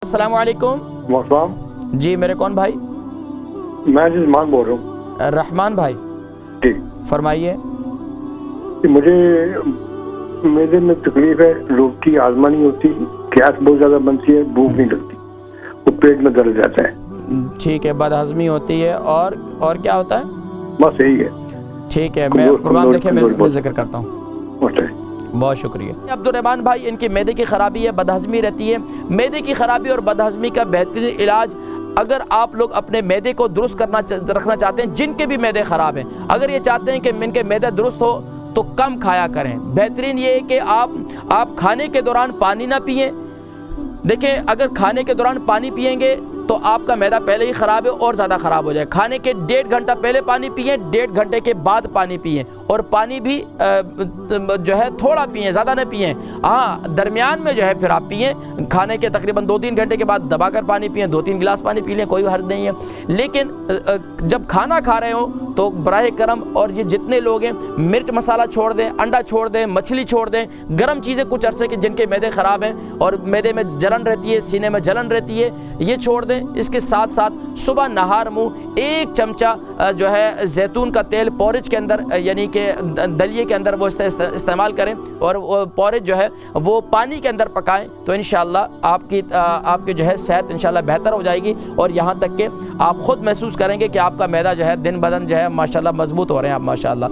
अस्सलाम वालेकुम। मौसम जी मेरे कौन भाई? मैं रहमान बोल रहा हूँ। रहमान भाई जी फरमाइए। कि मुझे मेरे में तकलीफ है, रोटी हाजमा नहीं होती, गैस बहुत ज़्यादा बनती है, भूख नहीं लगती, वो पेट में दर्द रहता है। ठीक है, बदहज़मी होती है और क्या होता है? बस यही है। ठीक है, मैं प्रोग्राम देखे मैं जिक्र करता हूँ। बहुत शुक्रिया। अब्दुल रहमान भाई, इनकी मैदे की ख़राबी है, बदहज़मी रहती है। मैदे की ख़राबी और बदहज़मी का बेहतरीन इलाज, अगर आप लोग अपने मैदे को दुरुस्त रखना चाहते हैं, जिनके भी मैदे ख़राब हैं, अगर ये चाहते हैं कि इनके मैदे दुरुस्त हो तो कम खाया करें। बेहतरीन ये है कि आप खाने के दौरान पानी ना पिएं। देखें, अगर खाने के दौरान पानी पिएंगे तो आपका मैदा पहले ही ख़राब है और ज़्यादा ख़राब हो जाए। खाने के 1.5 घंटा पहले पानी पिएं, 1.5 घंटे के बाद पानी पिएं, और पानी भी जो है थोड़ा पिएं, ज़्यादा न पिएं। हाँ, दरमियान में जो है फिर आप पिएं। खाने के तकरीबन 2-3 घंटे के बाद दबाकर पानी पिएं, 2-3 गिलास पानी पी लें, कोई हर्ज नहीं है। लेकिन जब खाना खा रहे हो तो बराए करम, और ये जितने लोग हैं, मिर्च मसाला छोड़ दें, अंडा छोड़ दें, मछली छोड़ दें, गर्म चीज़ें कुछ अरसे के जिनके मैदे ख़राब हैं और मैदे में जलन रहती है, सीने में जलन रहती है, ये छोड़ दें। इसके साथ साथ सुबह नहार मुँह 1 चमचा जो है जैतून का तेल पोरिज के अंदर, यानी कि दलिए के अंदर वो इस्तेमाल करें, और वो पोरिज जो है वो पानी के अंदर पकाएं, तो इंशाअल्लाह आपकी जो है सेहत इंशाअल्लाह बेहतर हो जाएगी। और यहाँ तक कि आप ख़ुद महसूस करेंगे कि आपका मैदा जो है दिन ब दिन जो है माशाअल्लाह मजबूत हो रहे हैं आप, माशाअल्लाह।